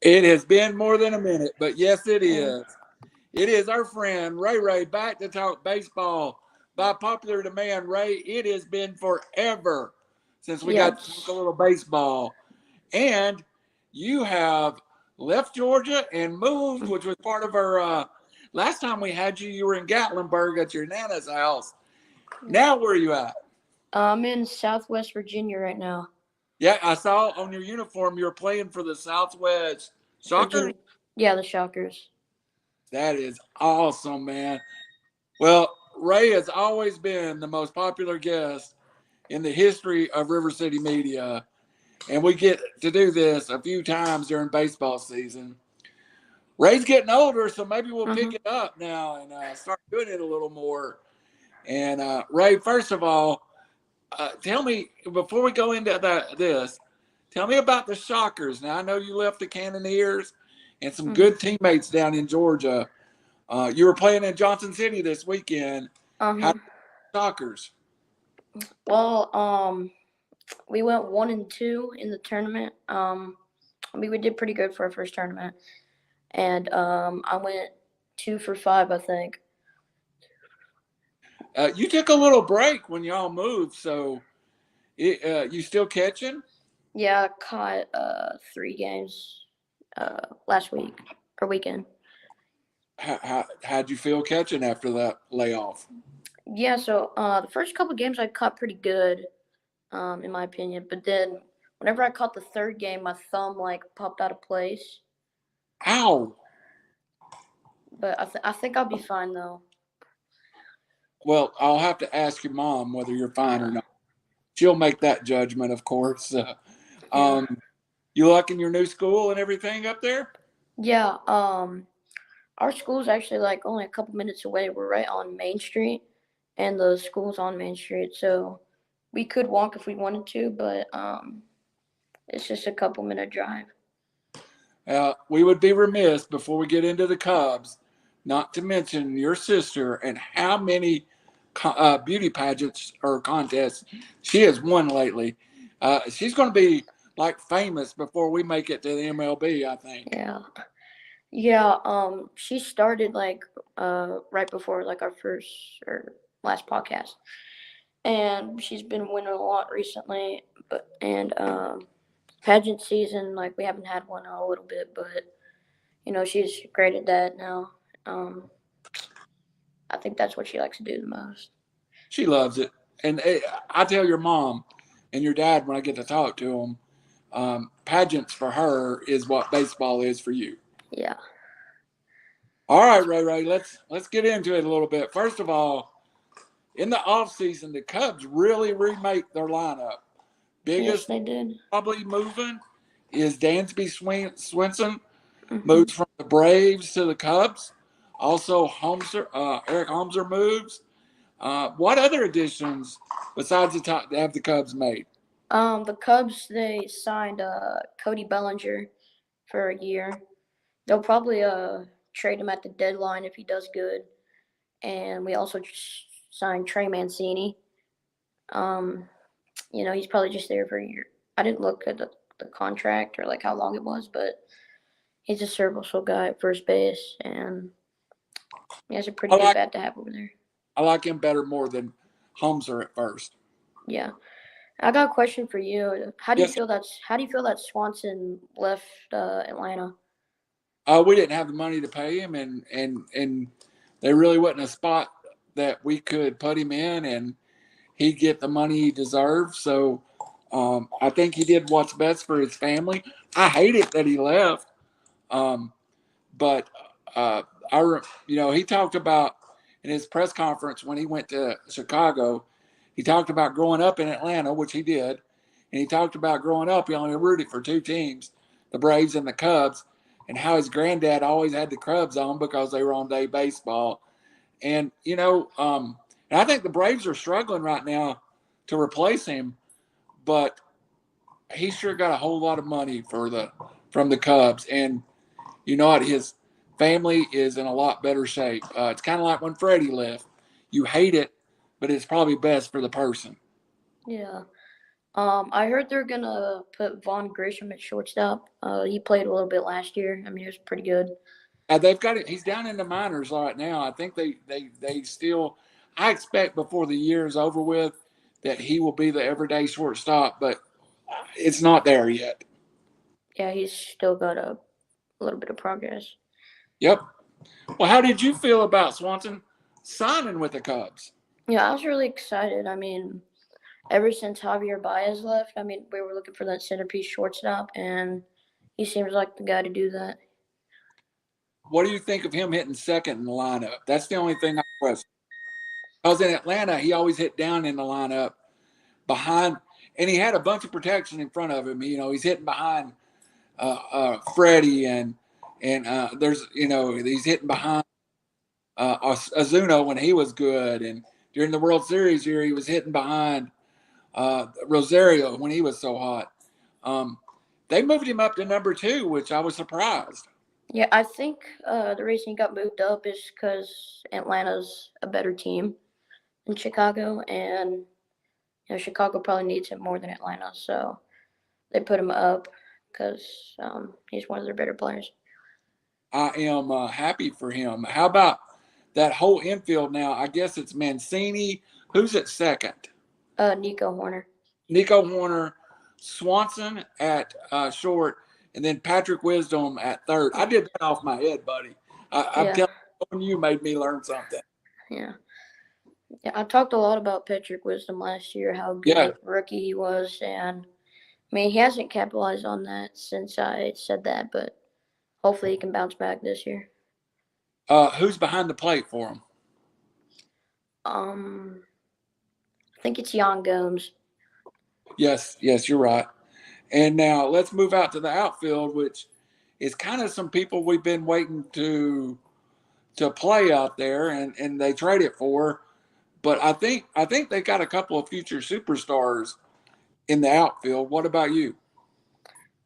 It has been more than a minute, but yes, it Yeah. is. It is our friend Ray Ray back to talk baseball by popular demand. Ray, it has been forever since we got to talk a Yes. little baseball. And you have left Georgia and moved, which was part of our last time we had you. You were in Gatlinburg at your Nana's house. Now, where are you at? I'm in Southwest Virginia right now. Yeah, I saw on your uniform you were playing for the Southwest Shockers. Virginia. Yeah, the Shockers. That is awesome, man. Well, Ray has always been the most popular guest in the history of River City Media, and we get to do this a few times during baseball season. Ray's getting older, so maybe we'll pick Mm-hmm. it up now and start doing it a little more. And Ray, first of all, tell me before we go into this, tell me about the Shockers. Now I know you left the Cannoneers and some Mm-hmm. good teammates down in Georgia. You were playing in Johnson City this weekend. How Uh-huh. Shockers? Well, we went 1-2 in the tournament. We did pretty good for our first tournament, and I went 2 for 5, I think. You took a little break when y'all moved, so you still catching? Yeah, I caught 3 games last week or weekend. How'd you feel catching after that layoff? Yeah, so the first couple games I caught pretty good, in my opinion. But then whenever I caught the third game, my thumb like popped out of place. Ow! But I think I'll be fine though. Well, I'll have to ask your mom whether you're fine or Yeah, not. She'll make that judgment, of course. yeah, Um, you liking your new school and everything up there? yeah. Our school's actually like only a couple minutes away. We're right on Main Street, and the school's on Main Street, so we could walk if we wanted to, but it's just a couple-minute drive. We would be remiss before we get into the Cubs, not to mention your sister and how many beauty pageants or contests she has won lately. She's going to be like famous before we make it to the MLB, I think. Yeah. Yeah, she started like right before like our first or last podcast, and she's been winning a lot recently. But and pageant season, like we haven't had one in a little bit, but she's great at that now. Um, I think that's what she likes to do the most. She loves it. And I tell your mom and your dad when I get to talk to them, pageants for her is what baseball is for you. Yeah. All right, Ray Ray, let's get into it a little bit. First of all, in the off season, the Cubs really remake their lineup. Yes, Biggest they did. probably moving is Dansby Swenson Mhm. moves from the Braves to the Cubs. Also, Eric Holmeser moves. What other additions besides the top have the Cubs made? The Cubs they signed Cody Bellinger for a year. They'll probably trade him at the deadline if he does good. And we also signed Trey Mancini. Um, he's probably just there for a year. I didn't look at the contract or like how long it was, but he's a serviceable guy at first base, and he has a pretty I good like bat to have over there. I like him better more than Holmeser at first. Yeah, I got a question for you. Yes, How do you feel that Swanson left Atlanta? we didn't have the money to pay him, and there really wasn't a spot that we could put him in, and he'd get the money he deserved. So I think he did what's best for his family. I hate it that he left, um, but uh, he talked about in his press conference when he went to Chicago. He talked about growing up in Atlanta, which he did, and he talked about growing up. He only rooted for two teams, the Braves and the Cubs, and how his granddad always had the Cubs on because they were on day baseball. And and I think the Braves are struggling right now to replace him, but he sure got a whole lot of money from the Cubs, and you know what? His family is in a lot better shape. It's kind of like when Freddie left. You hate it, but it's probably best for the person. Yeah, I heard they're gonna put Vaughn Grisham at shortstop. He played a little bit last year. I mean, he was pretty good. They've got it. He's down in the minors right now. I think they still. I expect before the year is over with that he will be the everyday shortstop, but it's not there yet. Yeah, he's still got a little bit of progress. Yep. Well, how did you feel about Swanson signing with the Cubs? Yeah, I was really excited. I mean, ever since Javier Baez left, I mean, we were looking for that centerpiece shortstop, and he seems like the guy to do that. What do you think of him hitting second in the lineup? That's the only thing I question. Because in Atlanta, he always hit down in the lineup behind, and he had a bunch of protection in front of him. He's hitting behind Freddie and there's he's hitting behind Azuno when he was good, and during the World Series year he was hitting behind Rosario when he was so hot. They moved him up to number 2, which I was surprised. Yeah, I think the reason he got moved up is because Atlanta's a better team than Chicago, and Chicago probably needs him more than Atlanta, so they put him up because he's one of their better players. I am happy for him. How about that whole infield now? I guess it's Mancini. Who's at second? Nico Horner. Nico Horner, Swanson at short, and then Patrick Wisdom at third. I did that off my head, buddy. I'm Yeah, telling you, made me learn something. yeah. Yeah, I talked a lot about Patrick Wisdom last year, how good Yeah. a rookie he was, and I mean he hasn't capitalized on that since I said that, but hopefully he can bounce back this year. Who's behind the plate for him? Um, I think it's Jan Gomes. Yes, you're right. And now let's move out to the outfield, which is kind of some people we've been waiting to play out there, and they traded for. But I think they got a couple of future superstars in the outfield. What about you?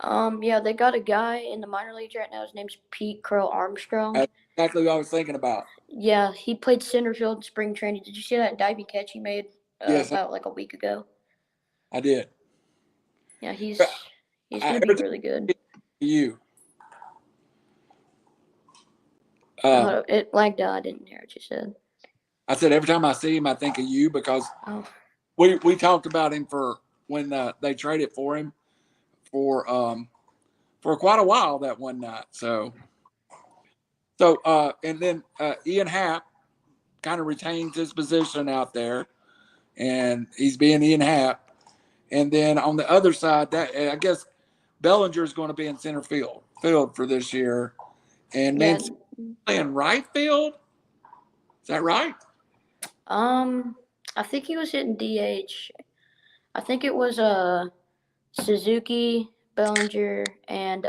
Yeah, they got a guy in the minor leagues right now. His name's Pete Crow Armstrong. That's exactly what I was thinking about. Yeah, he played center field in spring training. Did you see that diving catch he made Yes, about like a week ago? I did. Yeah, he's gonna be Every time really good. you, uh, It lagged out. I didn't hear what you said. I said every time I see him, I think of you because Oh, we talked about him for when they traded for him for quite a while that one night. And then Ian Happ kind of retains his position out there, and he's being Ian Happ. And then on the other side, that I guess Bellinger is going to be in center field for this year, and yeah. Mancini playing right field. Is that right? I think he was hitting DH. I think it was Suzuki, Bellinger, and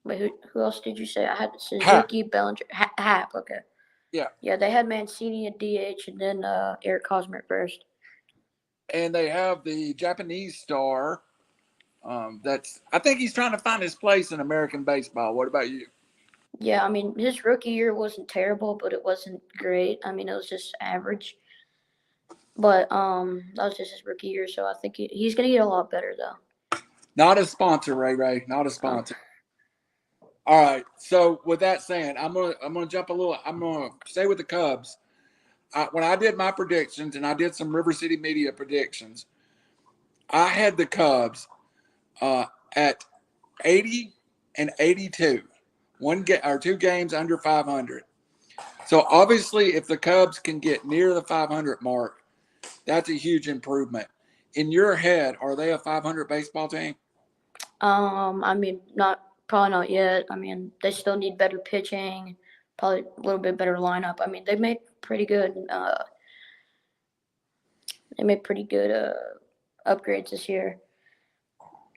wait, who else did you say? I had Happ. Suzuki, Bellinger, Hap. Okay. Yeah. Yeah, they had Mancini at DH and then Eric Hosmer at first. And they have the Japanese star. That's I think he's trying to find his place in American baseball. What about you? Yeah, I mean his rookie year wasn't terrible, but it wasn't great. I mean it was just average. But that was just his rookie year, so I think he's gonna get a lot better though. Not a sponsor, Ray. Not a Oh, sponsor. All right. So with that saying, I'm gonna jump a little. I'm gonna stay with the Cubs. When I did my predictions, and I did some RiverCity-Media predictions, I had the Cubs at 80 and 82, or 2 games under 500. So obviously, if the Cubs can get near the 500 mark, that's a huge improvement. In your head, are they a 500 baseball team? I mean probably not yet. I mean they still need better pitching, probably a little bit better lineup. I mean they made pretty good upgrades this year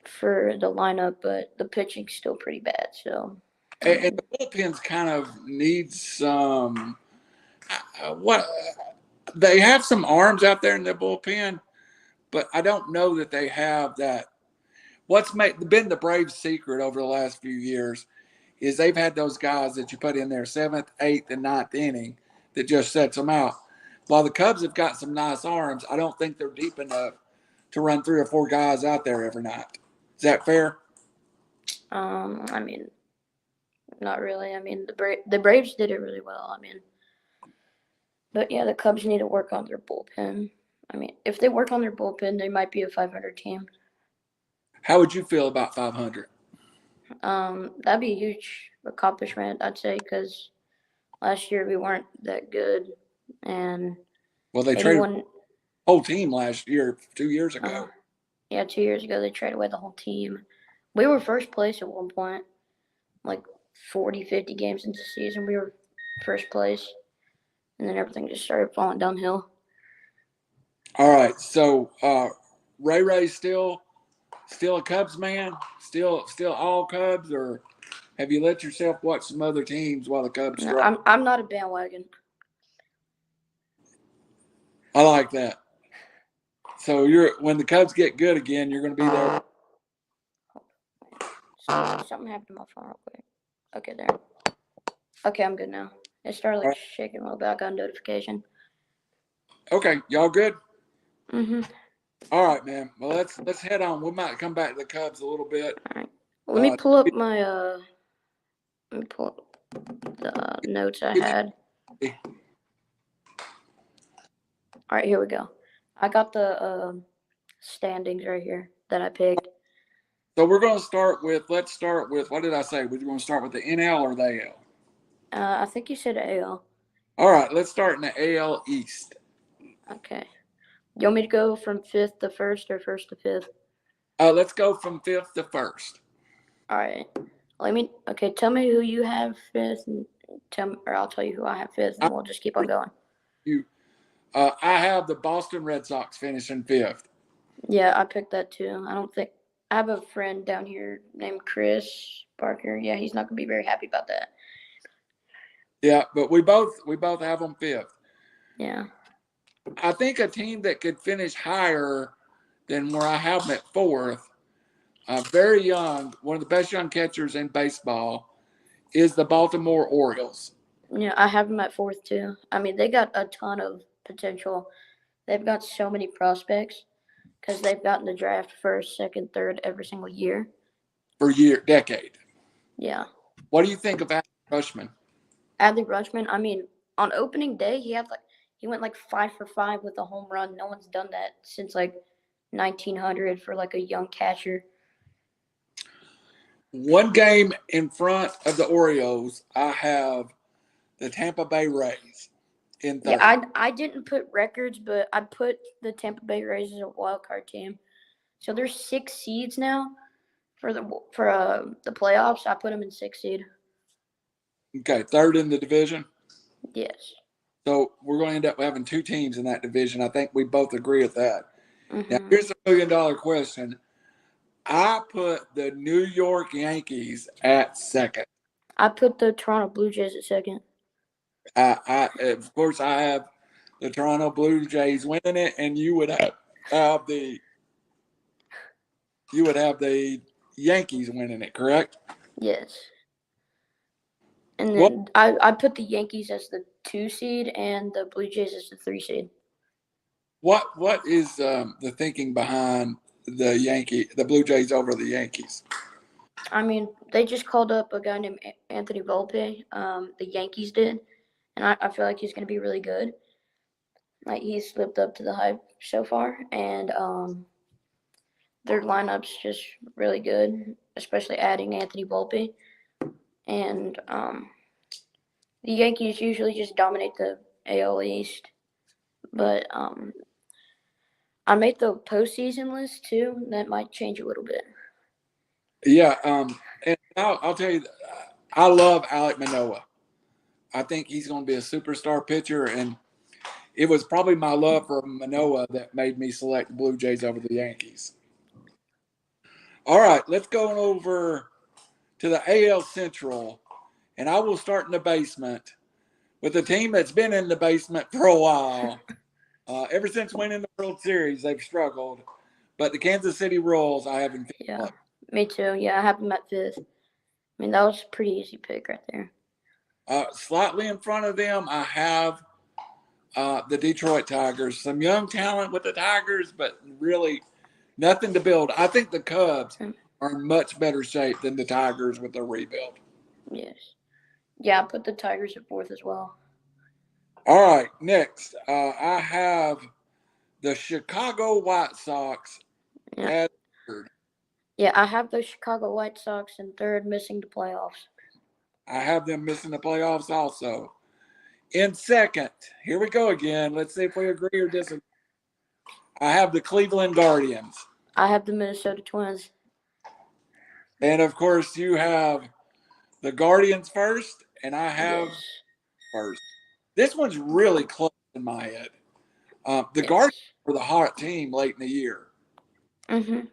for the lineup, but the pitching's still pretty bad. So, I And mean, the bullpens kind of needs some. What they have some arms out there in the bullpen, but I don't know that they have that. What's been the Braves' secret over the last few years is they've had those guys that you put in their 7th, 8th, and 9th inning that just sets them out. while the Cubs have got some nice arms, I don't think they're deep enough to run 3 or 4 guys out there every night. Is that fair? I mean, not really. I mean, the Braves did it really well. I mean, but yeah, the Cubs need to work on their bullpen. I mean, if they work on their bullpen, they might be a 500 team. How would you feel about 500? That'd be a huge accomplishment, I'd say, because last year we weren't that good, and Well, they traded anyone, the whole team last year, 2 years ago. yeah, 2 years ago they traded away the whole team. We were first place at one point, like 40, 50 games into the season. We were first place, and then everything just started falling downhill. All right, so Ray's still a Cubs man, still all Cubs, or have you let yourself watch some other teams while the Cubs No, struggle? I'm not a bandwagon. I like that. So when the Cubs get good again, you're going to be there. Something happened to my phone real quick. Okay, there. Okay, I'm good now. It started like shaking a little bit. I got a notification. Okay, y'all good? Mhm. All right, man. Well, let's head on. We might come back to the Cubs a little bit. All right. Let me pull up my Let me pull up the notes I had. All right, here we go. I got the standings right here that I picked. So we're going to start with. Let's start with. What did I say? We're going to start with the NL or the AL? I think you said AL. All right, let's start in the AL East. Okay. You want me to go from fifth to first or first to fifth? Let's go from fifth to first. All right. Tell me who you have fifth, and I'll tell you who I have fifth, and we'll just keep on going. I have the Boston Red Sox finishing fifth. Yeah, I picked that too. I have a friend down here named Chris Parker. Yeah, he's not gonna be very happy about that. Yeah, but we both have them fifth. Yeah. I think a team that could finish higher than where I have them at fourth, very young, one of the best young catchers in baseball, is the Baltimore Orioles. Yeah, I have them at fourth too. I mean, they got a ton of potential. They've got so many prospects because they've gotten the draft first, second, third every single year. For decade. Yeah. What do you think of Adley Rutschman? Adley Rutschman, I mean, on opening day, he went like 5 for 5 with a home run. No one's done that since like 1900 for like a young catcher. One game in front of the Orioles, I have the Tampa Bay Rays in third. Yeah, I didn't put records, but I put the Tampa Bay Rays as a wild card team. So there's 6 seeds now for the playoffs. I put them in 6 seed. Okay, third in the division. Yes. So we're going to end up having 2 teams in that division. I think we both agree with that. Mm-hmm. Now, here's a $1 million question. I put the New York Yankees at second. I put the Toronto Blue Jays at second. Of course, I have the Toronto Blue Jays winning it, and you would have the Yankees winning it, correct? Yes. And then I put the Yankees as the 2 seed and the Blue Jays as the 3 seed. What is the thinking behind the Blue Jays over the Yankees? I mean, they just called up a guy named Anthony Volpe. The Yankees did, and I feel like he's going to be really good. Like, he's lived up to the hype so far, and their lineup's just really good, especially adding Anthony Volpe. And the Yankees usually just dominate the AL East, but I made the postseason list too. That might change a little bit. Yeah, and I'll tell you, I love Alek Manoah. I think he's going to be a superstar pitcher, and it was probably my love for Manoah that made me select the Blue Jays over the Yankees. All right, let's go over to the AL Central, and I will start in the basement with a team that's been in the basement for a while. Ever since winning the World Series, they've struggled. But the Kansas City Royals, I have in fifth. Yeah, me too. Yeah, I have them at fifth. I mean, that was a pretty easy pick right there. Slightly in front of them, I have the Detroit Tigers. Some young talent with the Tigers, but really nothing to build. I think the Cubs are in much better shape than the Tigers with their rebuild. Yes. Yeah, I put the Tigers at fourth as well. All right, next, I have the Chicago White Sox Yeah. at third. Yeah, I have the Chicago White Sox in third, missing the playoffs. I have them missing the playoffs also. In second, here we go again. Let's see if we agree or disagree. I have the Cleveland Guardians. I have the Minnesota Twins. And of course, you have the Guardians first, and I have Yes. first. This one's really close in my head. The Guardians Yes. were the hot team late in the year. Mhm.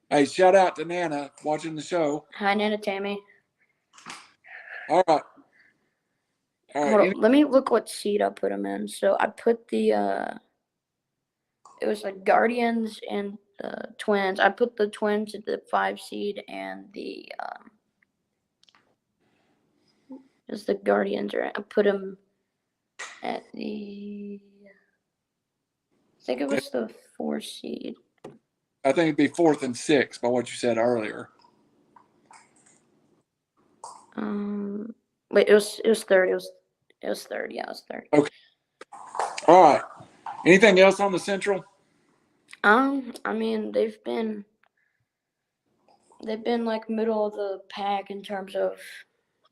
Hey, shout out to Nana watching the show. Hi, Nana Tammy. All right. All right. Hold on. Let me look what seed I put them in. So I put the it was like Guardians and the Twins. I put the Twins at the 5 seed and the just the Guardians. Right? I put them at the. I think it was the 4 seed. I think it'd be fourth and sixth by what you said earlier. Wait, it was third. It was third. Yeah, it was third. Okay. All right. Anything else on the Central? I mean they've been like middle of the pack in terms of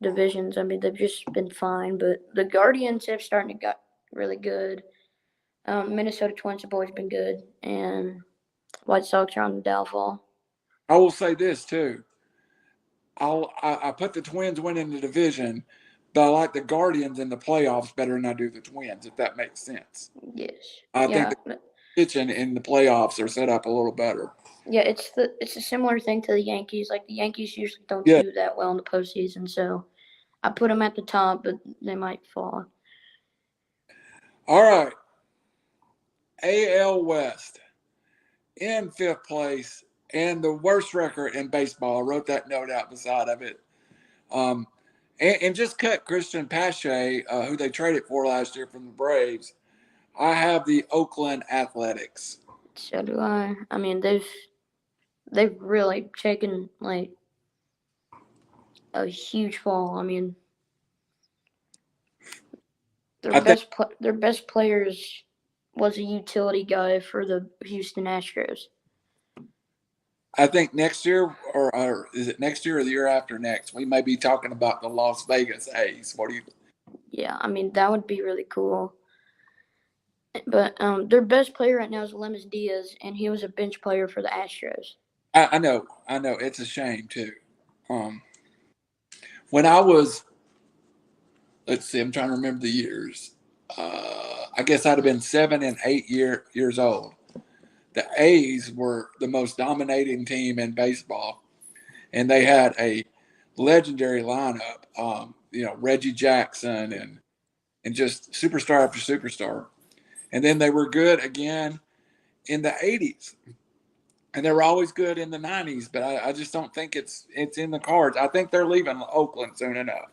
divisions. I mean they've just been fine, but the Guardians have started to got really good. Minnesota Twins have always been good, and White Sox are on the downfall. I will say this too. I put the Twins winning the division, but I like the Guardians in the playoffs better than I do the Twins, if that makes sense. Yes. I think Yeah. the pitching in the playoffs are set up a little better. Yeah, it's a similar thing to the Yankees. Like the Yankees usually don't Yeah. do that well in the postseason, so I put them at the top, but they might fall. All right. AL West in fifth place and the worst record in baseball. I wrote that note out beside of it. And just cut Christian Pache, who they traded for last year from the Braves. I have the Oakland Athletics. So do I. I mean, they've really taken like a huge fall. I mean, their best players was a utility guy for the Houston Astros. I think next year, or is it next year or the year after next, we may be talking about the Las Vegas A's. What do you? Yeah, I mean that would be really cool. But their best player right now is Lemus Diaz, and he was a bench player for the Astros. I know. It's a shame too. When I was, let's see, I'm trying to remember the years. I guess I'd have been 7 and 8 years old. The A's were the most dominating team in baseball, and they had a legendary lineup. Reggie Jackson and just superstar after superstar. And then they were good again in the 80s. And they were always good in the 90s, but I just don't think it's in the cards. I think they're leaving Oakland soon enough.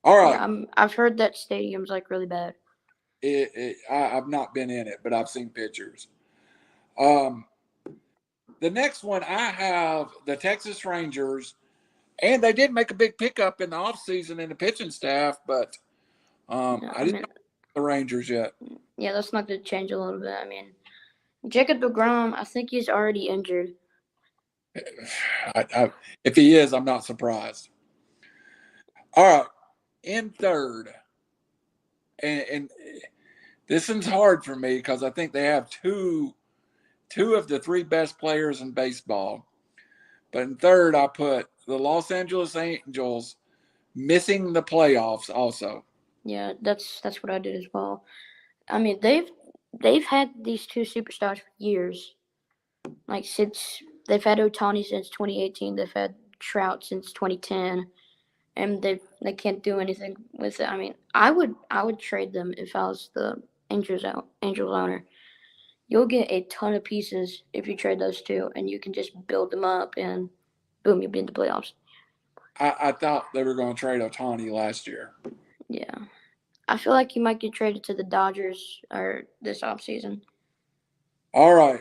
All right. Yeah, I've heard that stadium's like really bad. I've not been in it, but I've seen pictures. The next one, I have the Texas Rangers, and they did make a big pickup in the offseason in the pitching staff, but I didn't know the Rangers yet. Yeah, that's not going to change a little bit. I mean, Jacob DeGrom, I think he's already injured. If he is, I'm not surprised. All right, in third, and this one's hard for me because I think they have two of the three best players in baseball. But in third, I put the Los Angeles Angels missing the playoffs also. Yeah, that's what I did as well. I mean, they've had these two superstars for years. Like since they've had Otani since 2018, they've had Trout since 2010, and they can't do anything with it. I mean, I would trade them if I was the Angels owner. You'll get a ton of pieces if you trade those two, and you can just build them up, and boom, you'll be in the playoffs. I thought they were going to trade Otani last year. Yeah. I feel like he might get traded to the Dodgers or this offseason. All right.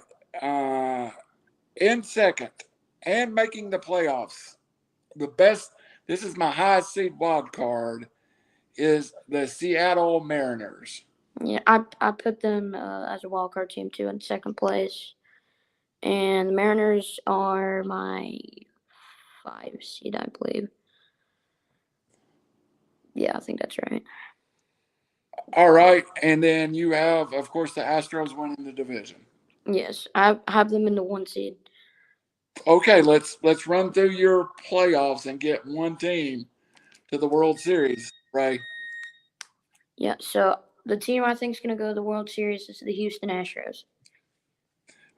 In second and making the playoffs, the best. This is my highest seed wild card. Is the Seattle Mariners. Yeah, I put them as a wild card team too in second place, and the Mariners are my 5 seed, I believe. Yeah, I think that's right. All right, and then you have, of course, the Astros winning the division. Yes, I have them in the 1 seed. Okay, let's run through your playoffs and get one team to the World Series, Ray. Yeah, so the team I think is going to go to the World Series is the Houston Astros.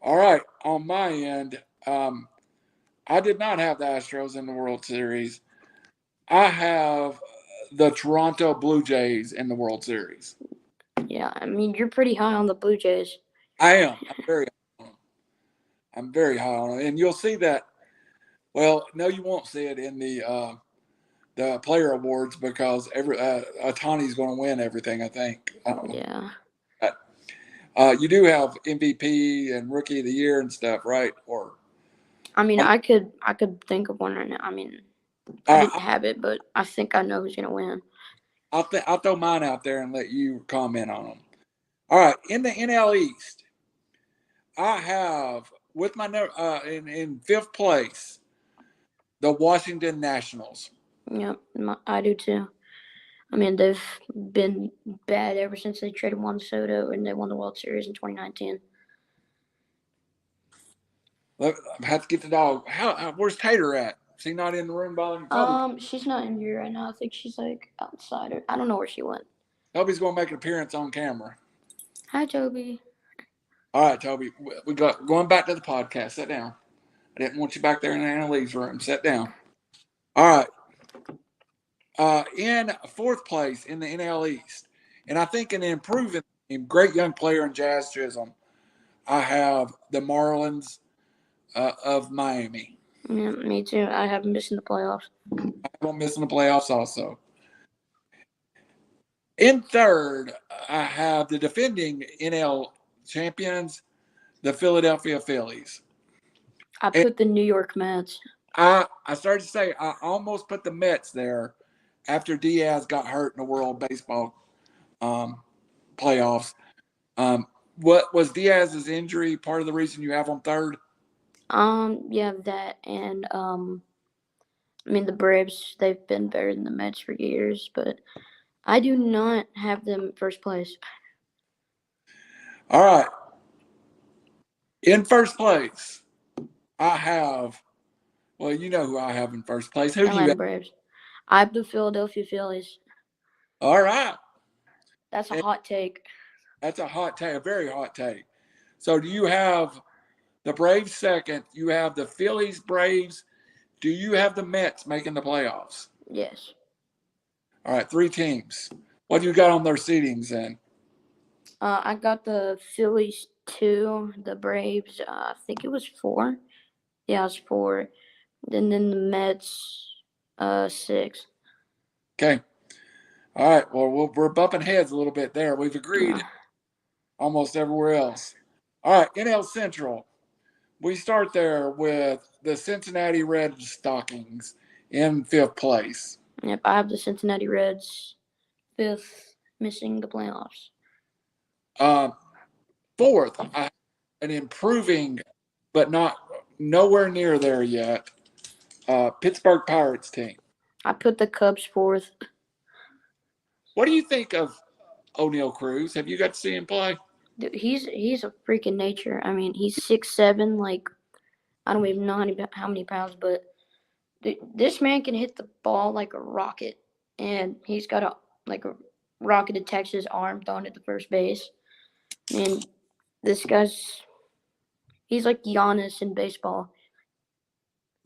All right, on my end, I did not have the Astros in the World Series. I have the Toronto Blue Jays in the World Series. Yeah, I mean, you're pretty high on the Blue Jays. I am. I'm very high on them, and you'll see that. Well, no, you won't see it in the player awards because Otani's going to win everything. I think. I don't know. Yeah. You do have MVP and Rookie of the Year and stuff, right? Or I mean, I could think of one right now. I mean, I didn't have it, but I think I know who's gonna win. I'll throw mine out there and let you comment on them. All right, in the NL East, I have with my in fifth place the Washington Nationals. Yep, I do too. I mean, they've been bad ever since they traded Juan Soto and they won the World Series in 2019. I have to get the dog. Where's Tater at? Is he not in the room bothering Toby? She's not in here right now. I think she's like outside. I don't know where she went. Toby's going to make an appearance on camera. Hi, Toby. All right, Toby. We got going back to the podcast. Sit down. I didn't want you back there in the Annalise room. Sit down. All right. In fourth place in the NL East, and I think an improving team, great young player in Jazz Chisholm. I have the Marlins of Miami. Yeah, me too. I have them missing the playoffs. I'm missing the playoffs also. In third, I have the defending NL champions, the Philadelphia Phillies. I put the New York Mets. I started to say I almost put the Mets there after Diaz got hurt in the World Baseball playoffs. What was Diaz's injury part of the reason you have them third? Yeah, that and I mean the Braves. They've been better than the Mets for years, but I do not have them first place. All right. In first place, I have. Well, you know who I have in first place. Who do you Atlanta have? Braves. I have the Philadelphia Phillies. All right. That's a hot take. That's a hot take, a very hot take. So do you have the Braves second? You have the Phillies, Braves. Do you have the Mets making the playoffs? Yes. All right, 3 teams. What do you got on their seedings then? I got the Phillies 2, the Braves. I think it was 4. Yeah, it was 4. And then the Mets 6. Okay. All right. Well, we're bumping heads a little bit there. We've agreed almost everywhere else. All right, NL Central. We start there with the Cincinnati Red Stockings in fifth place. Yep, I have the Cincinnati Reds 5th, missing the playoffs. Fourth, an improving, but not nowhere near there yet. Pittsburgh Pirates team. I put the Cubs 4th. What do you think of O'Neal Cruz? Have you got to see him play? Dude, he's a freaking nature. I mean, he's 6'7", like I don't even know how many pounds, but dude, this man can hit the ball like a rocket, and he's got a rocket attached to his arm thrown at the first base. I mean, this he's like Giannis in baseball.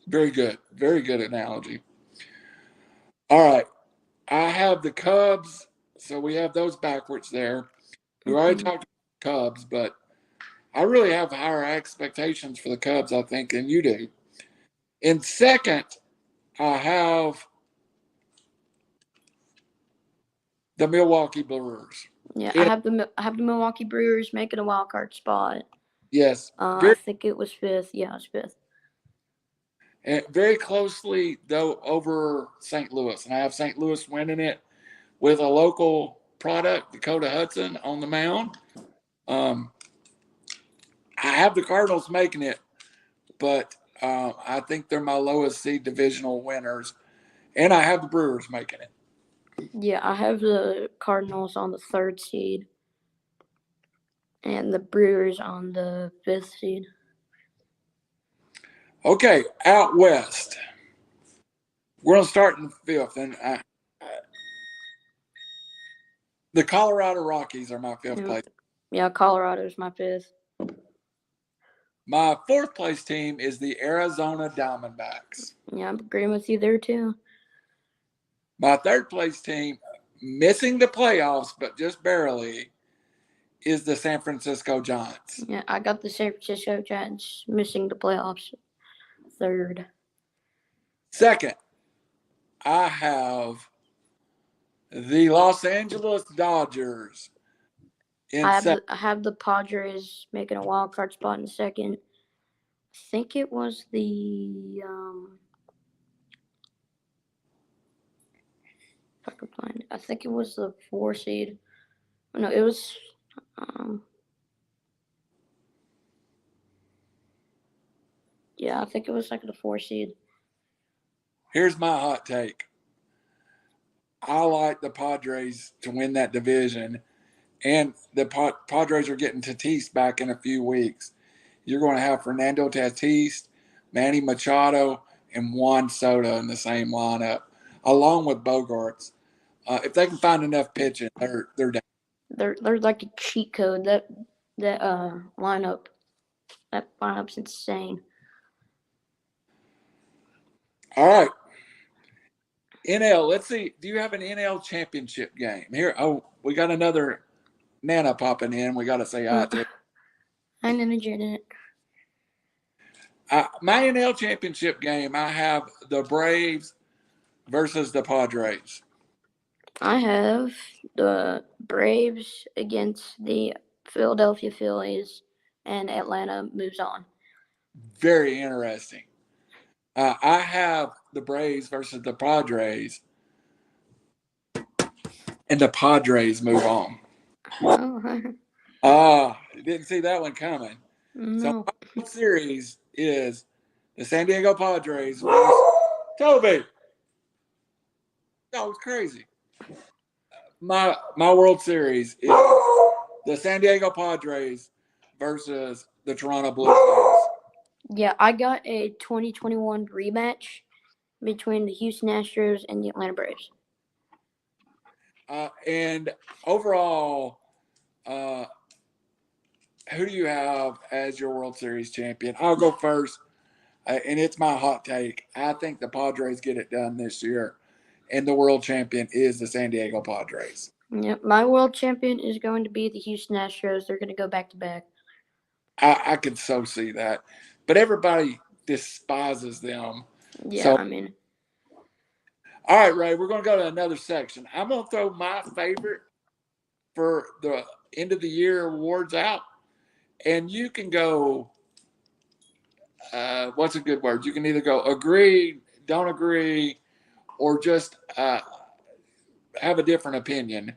Very good. Very good analogy. All right. I have the Cubs, so we have those backwards there. We already talked about Cubs, but I really have higher expectations for the Cubs, I think, than you do. In second, I have The Milwaukee Brewers. Yeah, And I have the Milwaukee Brewers making a wild card spot. yes, I think it was fifth. Yeah, it was fifth. very closely though over St. Louis, and I have St. Louis winning it with a local product, Dakota Hudson, on the mound. Um, I have the Cardinals making it, but I think they're my lowest seed divisional winners, and I have the Brewers making it. Yeah, I have the Cardinals on the third seed and the Brewers on the fifth seed. Okay, out west, we're gonna start in fifth, and the Colorado Rockies are my fifth Yeah, place. yeah, Colorado's my fifth. My fourth place team is the Arizona Diamondbacks. Yeah, I'm agreeing with you there too. My third place team, missing the playoffs but just barely, is the San Francisco Giants. Yeah, I got the San Francisco Giants missing the playoffs. Third. Second, I have the Los Angeles Dodgers in second. I have the Padres making a wild card spot in second. I think it was the if I can find it. I think it was the 4 seed. No, it was um yeah, I think it was like the 4 seed. Here's my hot take. I like the Padres to win that division, and the Padres are getting Tatis back in a few weeks. You're going to have Fernando Tatis, Manny Machado, and Juan Soto in the same lineup, along with Bogarts. If they can find enough pitching, they're down. They're like a cheat code. That lineup. That lineup's insane. All right, NL. Let's see. Do you have an NL championship game here? Oh, we got another Nana popping in. We got to say hi to. I didn't get it. My NL championship game, I have the Braves versus the Padres. I have the Braves against the Philadelphia Phillies, and Atlanta moves on. Very interesting. I have the Braves versus the Padres, and the Padres move on. Oh, Didn't see that one coming. So no. my World Series is the San Diego Padres versus Toby. That was crazy. My World Series is the San Diego Padres versus the Toronto Blue Jays. Yeah, I got a 2021 rematch between the Houston Astros and the Atlanta Braves. And overall, who do you have as your World Series champion? I'll go first, and it's my hot take. I think the Padres get it done this year, and the world champion is the San Diego Padres. Yeah, my world champion is going to be the Houston Astros. They're going to go back to back. I could so see that, but everybody despises them. Yeah, So, I mean, all right, Ray, we're going to go to another section. I'm going to throw my favorite for the end of the year awards out, and you can go. What's a good word? You can either go agree, don't agree, or just have a different opinion.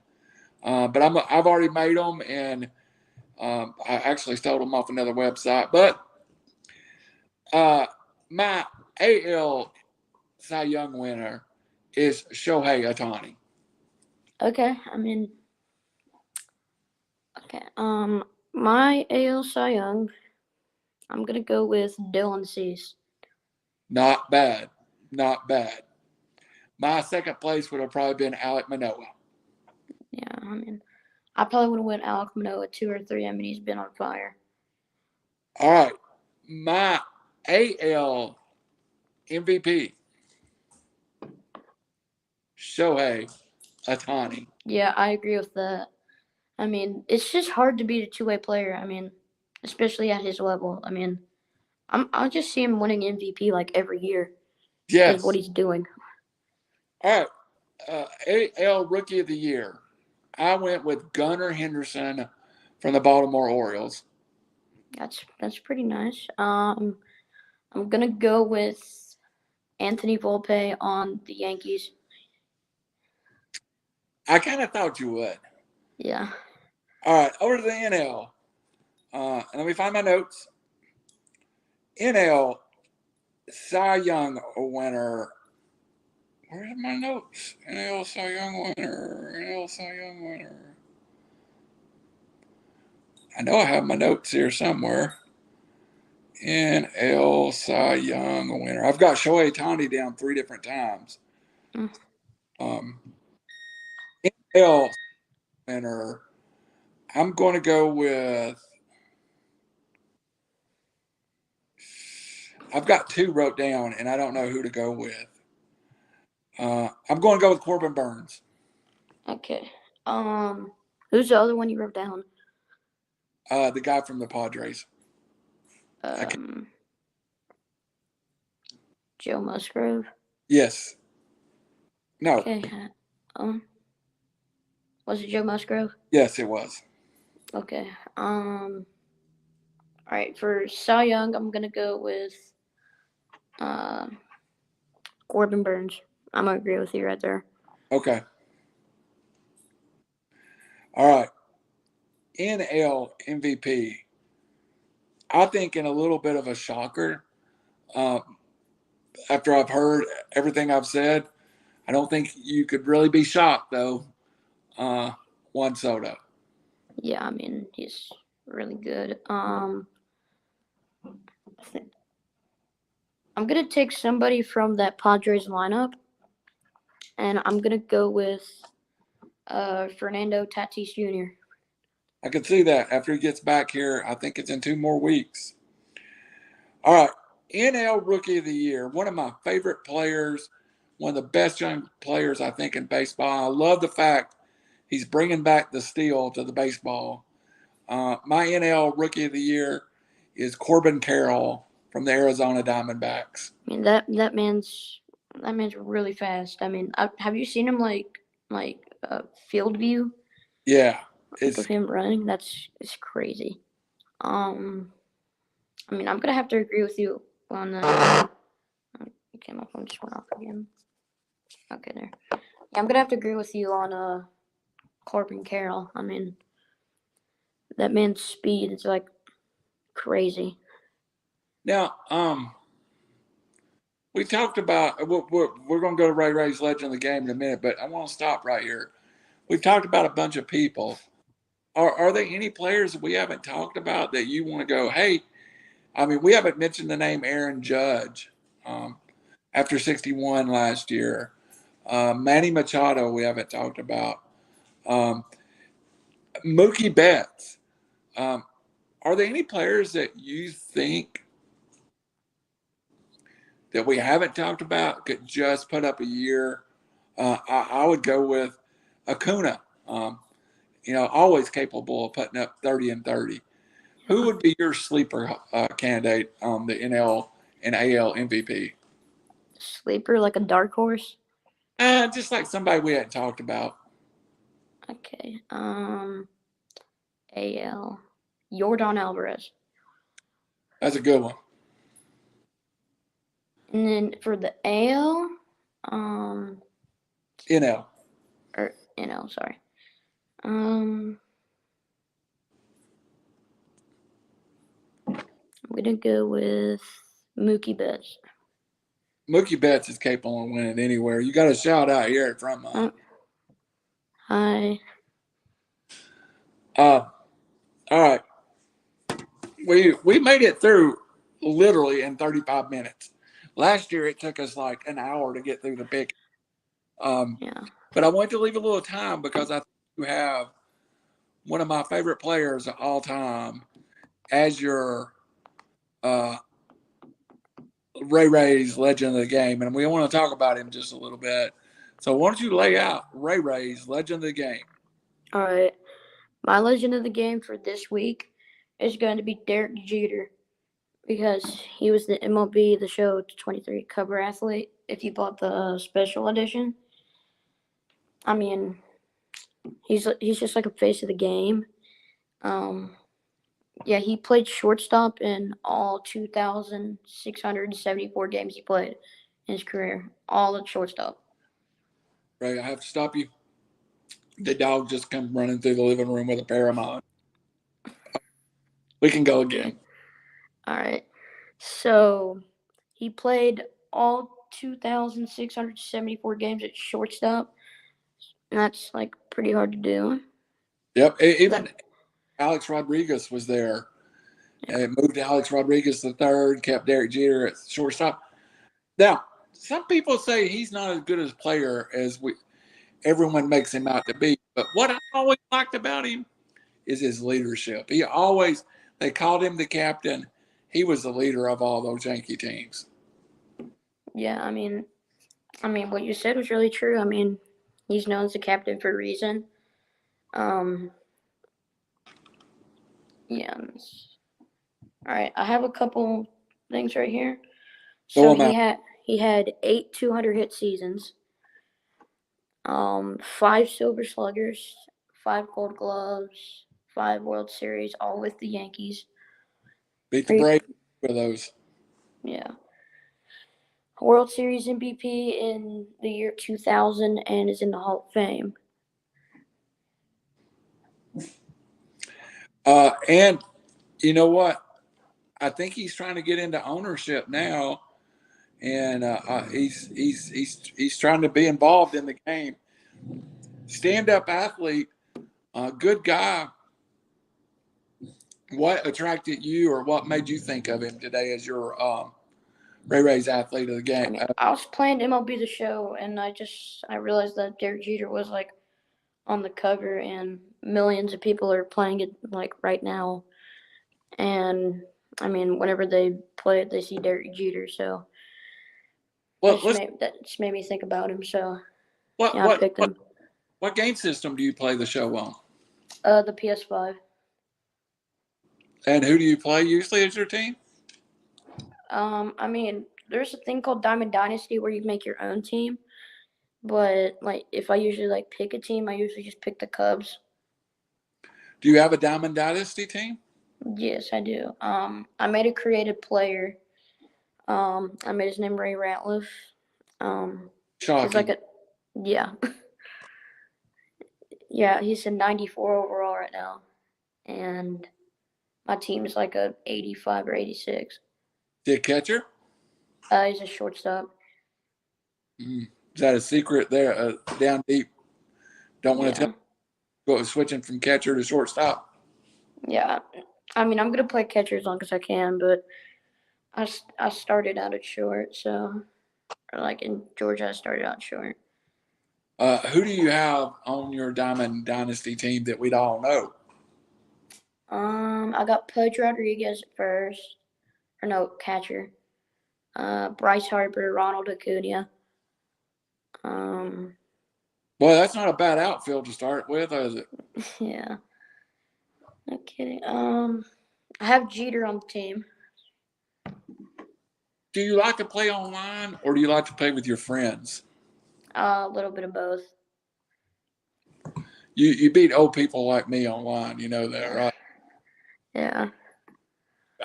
But I've already made them, and I actually stole them off another website. But my AL Cy Young winner is Shohei Ohtani. okay. I mean, okay. My AL Cy Young, I'm gonna go with Dylan Cease. Not bad, not bad. My second place would have probably been Alek Manoah. Yeah, I mean, I probably would have went Alek Manoah 2 or 3. I mean, he's been on fire. All right, my AL MVP, Shohei Ohtani. Yeah, I agree with that. I mean, it's just hard to beat a two-way player. I mean, especially at his level. I mean, I just see him winning MVP like every year because of what Yes. he's doing. All right, AL Rookie of the Year. I went with Gunnar Henderson from the Baltimore Orioles. That's pretty nice. I'm gonna go with Anthony Volpe on the Yankees. I kind of thought you would. Yeah. All right, over to the NL. Let me find my notes. NL Cy Young winner. Where's my notes? NL Cy Young winner. NL Cy Young winner. I know I have my notes here somewhere. NL Cy Young winner. I've got Shohei Ohtani down 3 different times. Mm. NL winner. I'm going to go with. I've got 2 wrote down, and I don't know who to go with. I'm going to go with Corbin Burns. Okay. Who's the other one you wrote down? The guy from the Padres. Joe Musgrove. Yes. No. Okay. Was it Joe Musgrove? Yes, it was. Okay. All right. For Cy Young, I'm gonna go with Corbin Burns. I'm gonna agree with you right there. Okay. All right. NL MVP. I think in a little bit of a shocker. After I've heard everything I've said, I don't think you could really be shocked though. Juan Soto. Yeah, I mean he's really good. I'm gonna take somebody from that Padres lineup, and I'm gonna go with Fernando Tatis Jr. I can see that after he gets back here. I think it's in 2 more weeks. All right. NL Rookie of the Year. One of my favorite players. One of the best young players, I think, in baseball. I love the fact he's bringing back the steal to the baseball. My NL Rookie of the Year is Corbin Carroll from the Arizona Diamondbacks. I mean that man's really fast. I mean, have you seen him field view? Yeah, Of him running, it's crazy. I mean, I'm gonna have to agree with you on the. It came up and just went off again. Okay, there. Yeah, I'm gonna have to agree with you on Corbin Carroll. I mean, that man's speed is like crazy. Now, we talked about we're going to go to Ray Ray's Legend of the Game in a minute, but I want to stop right here. We've talked about a bunch of people. Are there any players that we haven't talked about that you want to go? Hey, I mean, we haven't mentioned the name Aaron Judge after 61 last year. Manny Machado, we haven't talked about. Mookie Betts. Are there any players that you think that we haven't talked about could just put up a year? I would go with Acuna. Always capable of putting up 30 and 30. Who would be your sleeper candidate on the NL and AL MVP? Sleeper, like a dark horse. Just like somebody we hadn't talked about. Okay. AL. Yordan Alvarez. That's a good one. And then for the AL, NL. or NL, sorry. I'm gonna go with Mookie Betts. Mookie Betts is capable of winning anywhere. You got a shout out here from. Hi. All right. We made it through literally in 35 minutes. Last year it took us like an hour to get through the pick. Yeah. But I wanted to leave a little time because I think you have one of my favorite players of all time as your Ray Ray's Legend of the Game, and we want to talk about him just a little bit. So why don't you lay out Ray Ray's Legend of the Game? All right. My Legend of the Game for this week is going to be Derek Jeter because he was the MLB The Show 23 cover athlete. If you bought the special edition, I mean, He's just like a face of the game. Yeah, he played shortstop in all 2,674 games he played in his career. All at shortstop. Ray, I have to stop you. The dog just come running through the living room with a pair of mine. We can go again. All right. So he played all 2,674 games at shortstop. And that's like pretty hard to do. Yep. Even That, Alex Rodriguez was there. It moved Alex Rodriguez to third, kept Derek Jeter at shortstop. Now, some people say he's not as good as a player as everyone makes him out to be. But what I always liked about him is his leadership. They called him the captain. He was the leader of all those Yankee teams. yeah, what you said was really true. I mean, he's known as the captain for a reason. Yeah. All right, I have a couple things right here. Throw So him out. he had 8 200 hit seasons, 5 Silver Sluggers, 5 Gold Gloves, 5 World Series, all with the Yankees. Beat the Braves for those. Yeah. World Series MVP in the year 2000 and is in the Hall of Fame. And you know what? I think he's trying to get into ownership now, and he's trying to be involved in the game. Stand up athlete, good guy. What attracted you, or what made you think of him today as your Ray Ray's athlete of the game? I was playing MLB The Show, and I realized that Derek Jeter was like on the cover, and millions of people are playing it like right now. And whenever they play it, they see Derek Jeter, so Well, that just made me think about him. So what yeah, I what picked him. what game system do you play the show on? The PS5. And who do you play usually as your team? There's a thing called Diamond Dynasty where you make your own team. But like, if I usually like pick a team, I usually just pick the Cubs. Do you have a Diamond Dynasty team? Yes, I do. I made a creative player. I made his name Ray Ratliff. He's like Shocking. yeah, yeah. He's a 94 overall right now, and my team is like a 85 or 86. The catcher? He's a shortstop. Mm. Is that a secret there? Down deep. Don't want to Yeah, tell. Go switching from catcher to shortstop. yeah. I'm gonna play catcher as long as I can, but I started out at short, so or like in Georgia, I started out short. Who do you have on your Diamond Dynasty team that we'd all know? I got Pudge Rodriguez at first, or no, catcher. Bryce Harper, Ronald Acuna. Um, Well, that's not a bad outfield to start with, is it? yeah, no kidding. I have Jeter on the team. Do you like to play online or do you like to play with your friends? A little bit of both. You beat old people like me online, you know that, right? Yeah.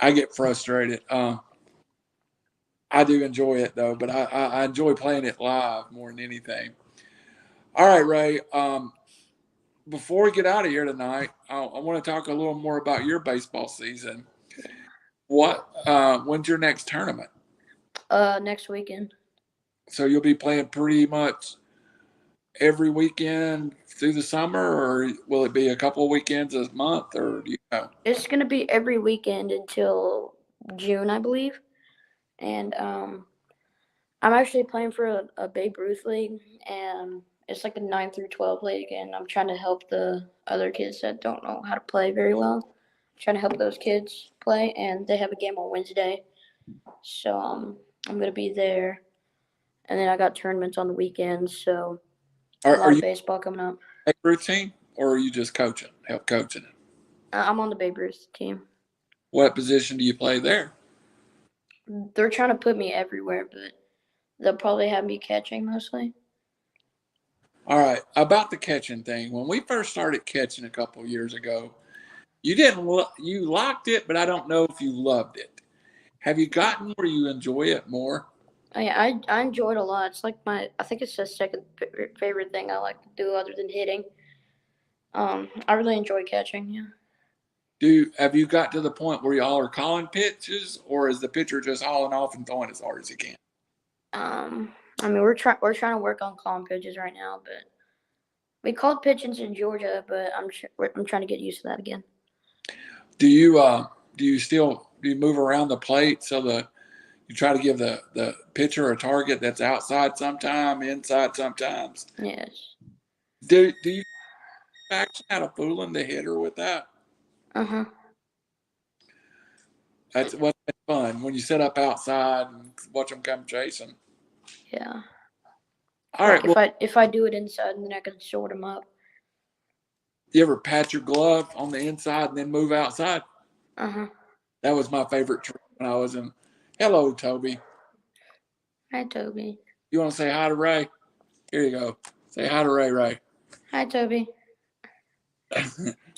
I get frustrated. I do enjoy it though, but I enjoy playing it live more than anything. All right, Ray. Before we get out of here tonight, I want to talk a little more about your baseball season. When's your next tournament? Next weekend. So you'll be playing pretty much every weekend through the summer, or will it be a couple of weekends a month, or do you know? It's gonna be every weekend until June, I believe. And I'm actually playing for a Babe Ruth league, and it's like a 9 through 12 league, and I'm trying to help the other kids that don't know how to play very well. I'm trying to help those kids play, and they have a game on Wednesday, so I'm gonna be there. And then I got tournaments on the weekends, so a Are lot of you baseball coming up. a routine, or are you just coaching, help coaching it? I'm on the Babe Ruth team. What position do you play there? They're trying to put me everywhere, but they'll probably have me catching mostly. All right, about the catching thing. When we first started catching a couple years ago, you didn't you liked it, but I don't know if you loved it. Have you gotten where you enjoy it more? I enjoy it a lot. It's like I think it's the second favorite thing I like to do other than hitting. I really enjoy catching. Yeah. Have you got to the point where y'all are calling pitches, or is the pitcher just hauling off and throwing as hard as he can? I mean we're trying to work on calling pitches right now, but we called pitches in Georgia, but I'm trying to get used to that again. Do you move around the plate so you try to give the pitcher a target that's outside sometime, inside sometimes? Yes. Do you actually how to fooling the hitter with that? Uh huh. That's what's fun when you sit up outside and watch them come chasing. Yeah. All Like right. Well, if I do it inside, then I can sort them up. you ever pat your glove on the inside and then move outside? Uh huh. That was my favorite trick when I was in. Hello, Toby. Hi, Toby. You want to say hi to Ray? Here you go. Say hi to Ray, Ray. Hi, Toby.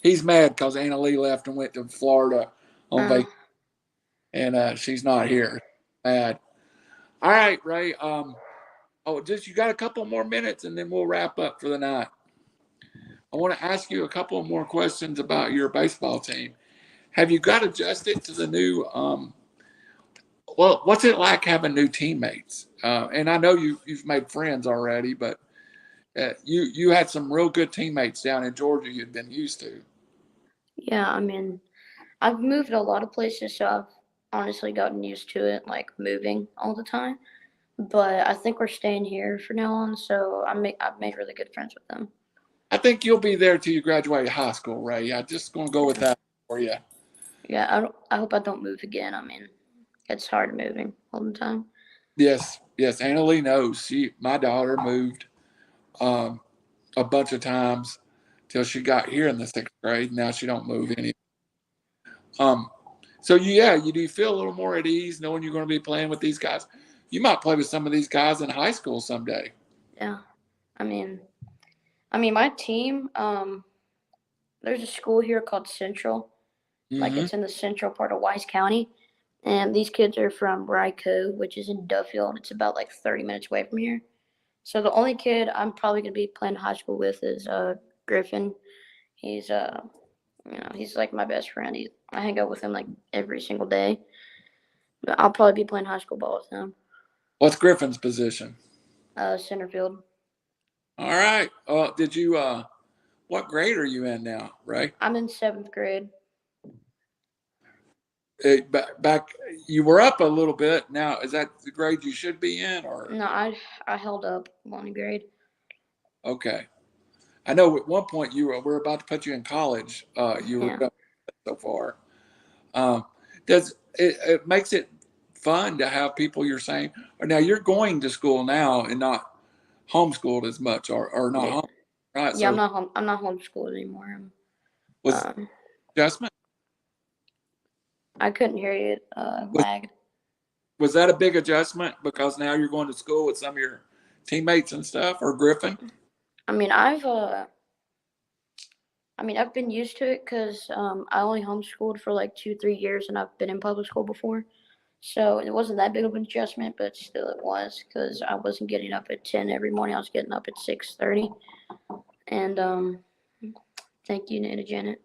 He's mad because Anna Lee left and went to Florida on Uh, vacation, and she's not here. Mad. All right, Ray. Just you got a couple more minutes, and then we'll wrap up for the night. I want to ask you a couple more questions about your baseball team. Have you got adjusted to the new? Well, what's it like having new teammates? And I know you've made friends already, but you had some real good teammates down in Georgia you'd been used to. yeah, I mean, I've moved a lot of places, so I've honestly gotten used to it, like moving all the time. But I think we're staying here for now on, so I've made really good friends with them. I think you'll be there till you graduate high school, Ray. I'm just going to go with Yeah, that for you. yeah. I hope I don't move again. I mean, it's hard moving all the time. Yes, yes. Anna Lee knows. My daughter moved um, a bunch of times till she got here in the sixth grade. Now she don't move any. Um, so yeah, you do feel a little more at ease knowing you're going to be playing with these guys. You might play with some of these guys in high school someday. Yeah, I mean, my team. There's a school here called Central. Like Mm-hmm. it's in the central part of Wise County, and these kids are from Ryco, which is in Duffield. It's about like 30 minutes away from here. So the only kid I'm probably gonna be playing high school with is Griffin. He's he's like my best friend. I hang out with him like every single day. But I'll probably be playing high school ball with him. What's Griffin's position? Center field. All right. Did you? What grade are you in now, Ray? I'm in seventh grade. Back, you were up a little bit. Now, is that the grade you should be in, or No, I held up one grade. okay? I know at one point we're about to put you in college. You were Yeah. going so far. Um, does it makes it fun to have people you're saying? Or now you're going to school now and not homeschooled as much, or not Yeah. home, right? Yeah. So I'm not homeschooled anymore. was Um, adjustment I couldn't hear you. was Lagged. was that a big adjustment because now you're going to school with some of your teammates and stuff, or Griffin? I mean, I've been used to it because I only homeschooled for like 2, 3 years, and I've been in public school before, so it wasn't that big of an adjustment, but still it was because I wasn't getting up at 10 every morning. I was getting up at 6:30, and thank you, Nana Janet.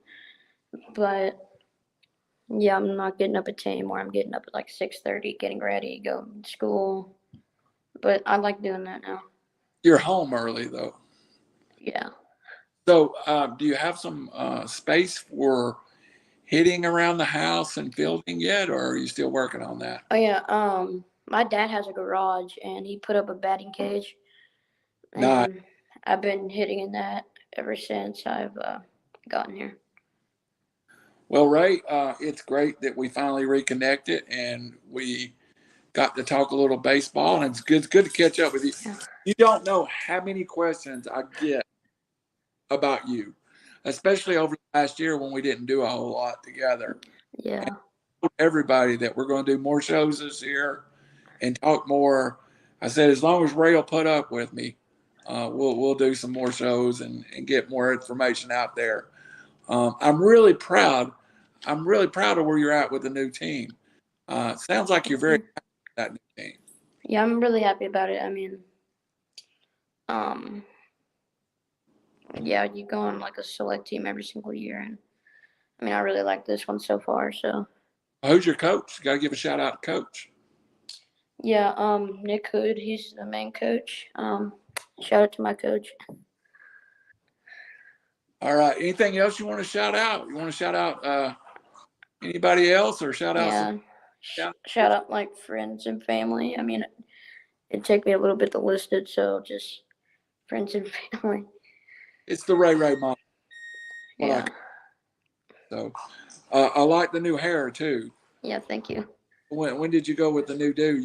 But yeah, I'm not getting up at 10 anymore. I'm getting up at like 6:30, getting ready, go to school. But I like doing that now. You're home early though. Yeah. So, do you have some space for hitting around the house and fielding yet, or are you still working on that? Oh yeah. My dad has a garage, and he put up a batting cage, Nice. and I've been hitting in that ever since I've gotten here. Well, Ray, it's great that we finally reconnected and we got to talk a little baseball, and it's good to catch up with you. Yeah. You don't know how many questions I get about you, especially over the last year when we didn't do a whole lot together. And Yeah. I told everybody that we're going to do more shows this year and talk more. I said, as long as Ray will put up with me, we'll do some more shows and get more information out there. I'm really proud. I'm really proud of where you're at with the new team. Sounds like you're Thank very you. happy with that new team. Yeah, I'm really happy about it. I mean, um, yeah, you go on like a select team every single year, and I mean, I really like this one so far. So Who's your coach? You got to give a shout out to coach. yeah, Nick Hood, he's the main coach. Shout out to my coach. All right. Anything else you want to shout out? You want to shout out anybody else or shout out some? Yeah, shout out like friends and family. I mean, it'd take me a little bit to list it, so just friends and family. It's the Ray Ray mom. What I Yeah, so I like the new hair too. yeah, thank you. When did you go with the new do?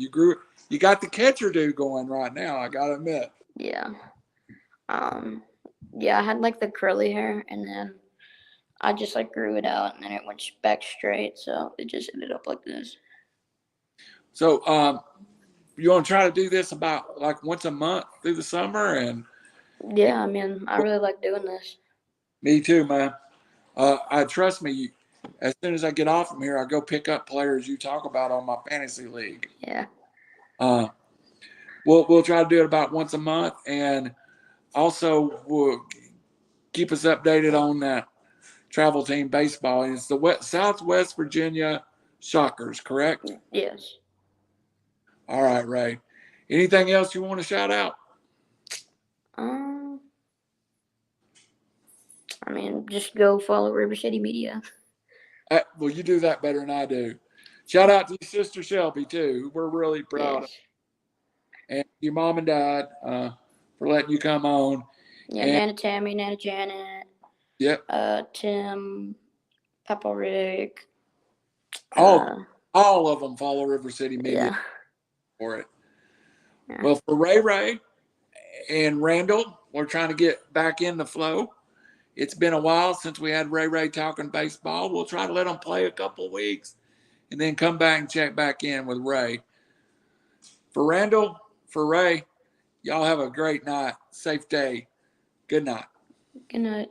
You got the catcher do going right now. I gotta admit. Yeah, um, yeah, I had like the curly hair, and then I just like grew it out, and then it went back straight, so it just ended up like this. So you want to try to do this about like once a month through the summer and Yeah, I mean, I really like doing this. me too, man. I trust me. As soon as I get off from here, I go pick up players you talk about on my fantasy league. Yeah, Uh, we'll try to do it about once a month, and also we'll keep us updated on that travel team baseball. It's the Southwest Virginia Shockers, correct? yes. All right, Ray. Anything else you want to shout out? Um, I mean, just go follow RiverCity-Media. Well, you do that better than I do. Shout out to your sister Shelby too, who we're really proud of, Yes. and your mom and dad for letting you come on. Yeah, And Nana Tammy, Nana Janet, yep, Tim, Papa Rick. all Uh, all of them follow River City Media yeah, for it. yeah, Well, for Ray Ray and Randall, we're trying to get back in the flow. It's been a while since we had Ray Ray talking baseball. We'll try to let them play a couple of weeks and then come back and check back in with Ray. For Randall, for Ray, y'all have a great night. Safe day. Good night. good night.